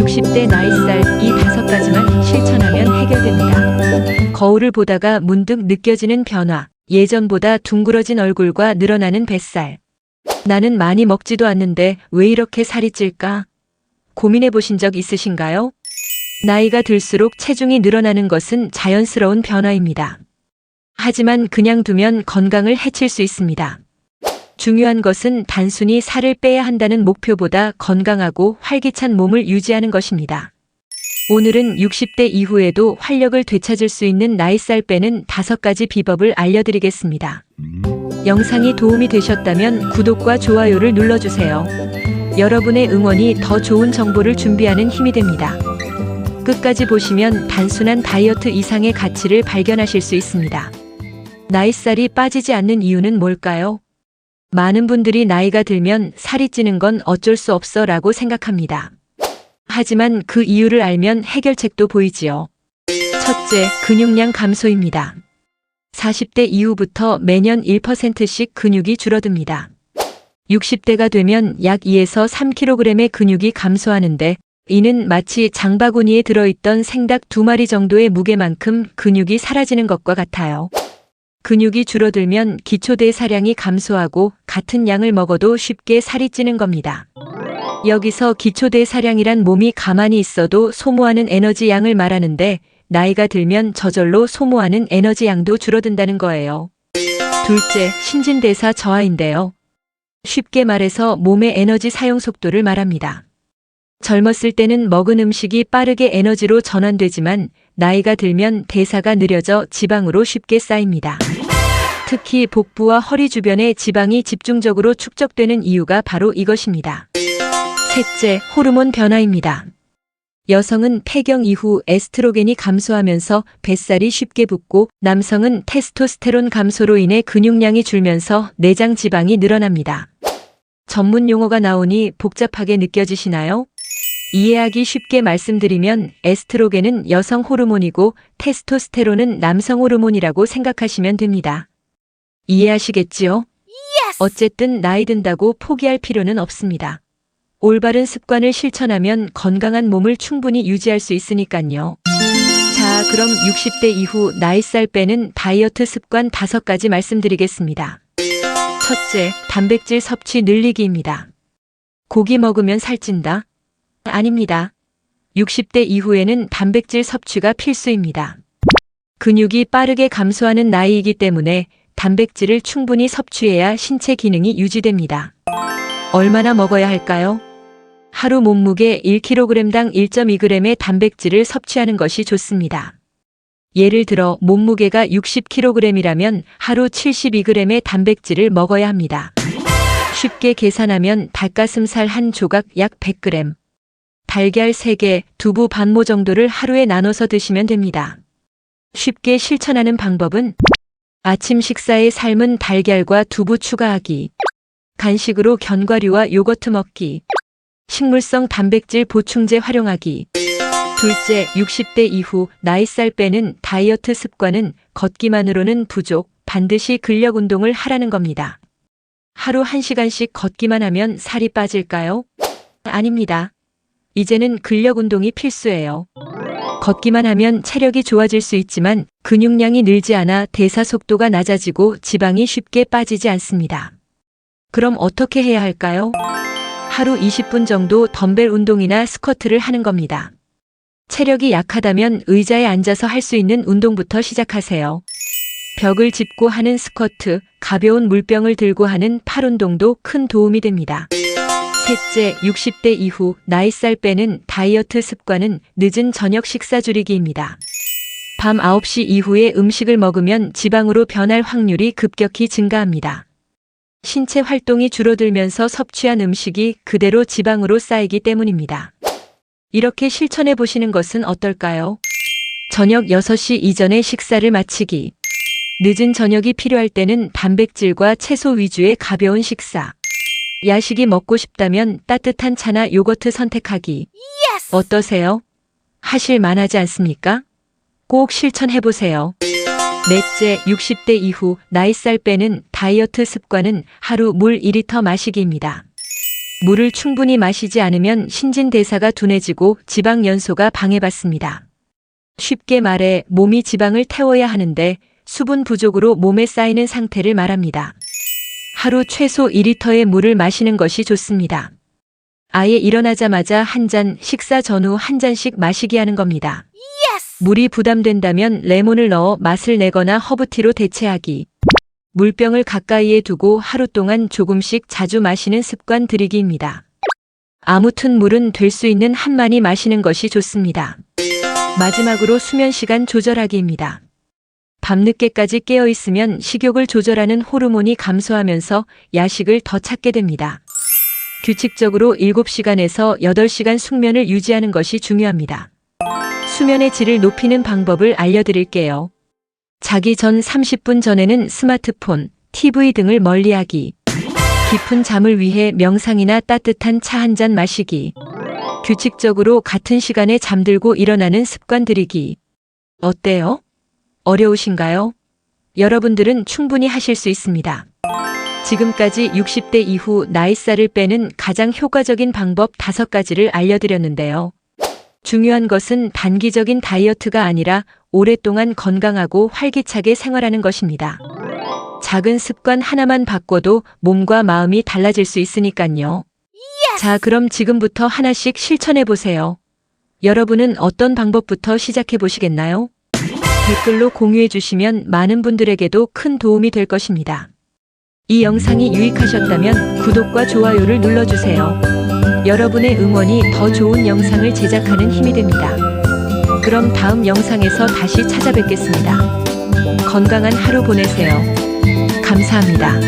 60대 나이살 이 5가지만 실천하면 해결됩니다. 거울을 보다가 문득 느껴지는 변화. 예전보다 둥그러진 얼굴과 늘어나는 뱃살. 나는 많이 먹지도 않는데 왜 이렇게 살이 찔까? 고민해 보신 적 있으신가요? 나이가 들수록 체중이 늘어나는 것은 자연스러운 변화입니다. 하지만 그냥 두면 건강을 해칠 수 있습니다. 중요한 것은 단순히 살을 빼야 한다는 목표보다 건강하고 활기찬 몸을 유지하는 것입니다. 오늘은 60대 이후에도 활력을 되찾을 수 있는 나이살 빼는 5가지 비법을 알려드리겠습니다. 영상이 도움이 되셨다면 구독과 좋아요를 눌러주세요. 여러분의 응원이 더 좋은 정보를 준비하는 힘이 됩니다. 끝까지 보시면 단순한 다이어트 이상의 가치를 발견하실 수 있습니다. 나이살이 빠지지 않는 이유는 뭘까요? 많은 분들이 나이가 들면 살이 찌는 건 어쩔 수 없어 라고 생각합니다. 하지만 그 이유를 알면 해결책도 보이지요. 첫째, 근육량 감소입니다. 40대 이후부터 매년 1%씩 근육이 줄어듭니다. 60대가 되면 약 2에서 3kg의 근육이 감소하는데 이는 마치 장바구니에 들어있던 생닭 2마리 정도의 무게만큼 근육이 사라지는 것과 같아요. 근육이 줄어들면 기초대사량이 감소하고 같은 양을 먹어도 쉽게 살이 찌는 겁니다. 여기서 기초대사량이란 몸이 가만히 있어도 소모하는 에너지 양을 말하는데 나이가 들면 저절로 소모하는 에너지 양도 줄어든다는 거예요. 둘째, 신진대사 저하인데요. 쉽게 말해서 몸의 에너지 사용 속도를 말합니다. 젊었을 때는 먹은 음식이 빠르게 에너지로 전환되지만 나이가 들면 대사가 느려져 지방으로 쉽게 쌓입니다. 특히 복부와 허리 주변에 지방이 집중적으로 축적되는 이유가 바로 이것입니다. 셋째, 호르몬 변화입니다. 여성은 폐경 이후 에스트로겐이 감소하면서 뱃살이 쉽게 붓고 남성은 테스토스테론 감소로 인해 근육량이 줄면서 내장 지방이 늘어납니다. 전문 용어가 나오니 복잡하게 느껴지시나요? 이해하기 쉽게 말씀드리면 에스트로겐은 여성 호르몬이고 테스토스테론은 남성 호르몬이라고 생각하시면 됩니다. 이해하시겠지요? 어쨌든 나이 든다고 포기할 필요는 없습니다. 올바른 습관을 실천하면 건강한 몸을 충분히 유지할 수 있으니까요. 자, 그럼 60대 이후 나이살 빼는 다이어트 습관 5가지 말씀드리겠습니다. 첫째, 단백질 섭취 늘리기입니다. 고기 먹으면 살찐다? 아닙니다. 60대 이후에는 단백질 섭취가 필수입니다. 근육이 빠르게 감소하는 나이이기 때문에 단백질을 충분히 섭취해야 신체 기능이 유지됩니다. 얼마나 먹어야 할까요? 하루 몸무게 1kg당 1.2g의 단백질을 섭취하는 것이 좋습니다. 예를 들어 몸무게가 60kg이라면 하루 72g의 단백질을 먹어야 합니다. 쉽게 계산하면 닭가슴살 한 조각 약 100g, 달걀 3개, 두부 반모 정도를 하루에 나눠서 드시면 됩니다. 쉽게 실천하는 방법은 아침 식사에 삶은 달걀과 두부 추가하기, 간식으로 견과류와 요거트 먹기, 식물성 단백질 보충제 활용하기. 둘째, 60대 이후 나이살 빼는 다이어트 습관은 걷기만으로는 부족, 반드시 근력 운동을 하라는 겁니다. 하루 1시간씩 걷기만 하면 살이 빠질까요? 아닙니다. 이제는 근력 운동이 필수예요. 걷기만 하면 체력이 좋아질 수 있지만 근육량이 늘지 않아 대사 속도가 낮아지고 지방이 쉽게 빠지지 않습니다. 그럼 어떻게 해야 할까요? 하루 20분 정도 덤벨 운동이나 스쿼트를 하는 겁니다. 체력이 약하다면 의자에 앉아서 할 수 있는 운동부터 시작하세요. 벽을 짚고 하는 스쿼트, 가벼운 물병을 들고 하는 팔 운동도 큰 도움이 됩니다. 셋째, 60대 이후 나이살 빼는 다이어트 습관은 늦은 저녁 식사 줄이기입니다. 밤 9시 이후에 음식을 먹으면 지방으로 변할 확률이 급격히 증가합니다. 신체 활동이 줄어들면서 섭취한 음식이 그대로 지방으로 쌓이기 때문입니다. 이렇게 실천해 보시는 것은 어떨까요? 저녁 6시 이전에 식사를 마치기. 늦은 저녁이 필요할 때는 단백질과 채소 위주의 가벼운 식사. 야식이 먹고 싶다면 따뜻한 차나 요거트 선택하기. 어떠세요? 하실 만하지 않습니까? 꼭 실천해보세요. 넷째, 60대 이후 나이살 빼는 다이어트 습관은 하루 물 2리터 마시기입니다. 물을 충분히 마시지 않으면 신진대사가 둔해지고 지방 연소가 방해받습니다. 쉽게 말해 몸이 지방을 태워야 하는데 수분 부족으로 몸에 쌓이는 상태를 말합니다. 하루 최소 2리터의 물을 마시는 것이 좋습니다. 아예 일어나자마자 한 잔, 식사 전후 한 잔씩 마시기 하는 겁니다. 물이 부담된다면 레몬을 넣어 맛을 내거나 허브티로 대체하기. 물병을 가까이에 두고 하루 동안 조금씩 자주 마시는 습관 들이기입니다. 아무튼 물은 될 수 있는 한 많이 마시는 것이 좋습니다. 마지막으로 수면 시간 조절하기입니다. 밤늦게까지 깨어 있으면 식욕을 조절하는 호르몬이 감소하면서 야식을 더 찾게 됩니다. 규칙적으로 7시간에서 8시간 숙면을 유지하는 것이 중요합니다. 수면의 질을 높이는 방법을 알려드릴게요. 자기 전 30분 전에는 스마트폰, TV 등을 멀리하기. 깊은 잠을 위해 명상이나 따뜻한 차 한 잔 마시기. 규칙적으로 같은 시간에 잠들고 일어나는 습관 들이기. 어때요? 어려우신가요? 여러분들은 충분히 하실 수 있습니다. 지금까지 60대 이후 나이살을 빼는 가장 효과적인 방법 5가지를 알려드렸는데요. 중요한 것은 단기적인 다이어트가 아니라 오랫동안 건강하고 활기차게 생활하는 것입니다. 작은 습관 하나만 바꿔도 몸과 마음이 달라질 수 있으니까요. 자, 그럼 지금부터 하나씩 실천해 보세요. 여러분은 어떤 방법부터 시작해 보시겠나요? 댓글로 공유해 주시면 많은 분들에게도 큰 도움이 될 것입니다. 이 영상이 유익하셨다면 구독과 좋아요를 눌러주세요. 여러분의 응원이 더 좋은 영상을 제작하는 힘이 됩니다. 그럼 다음 영상에서 다시 찾아뵙겠습니다. 건강한 하루 보내세요. 감사합니다.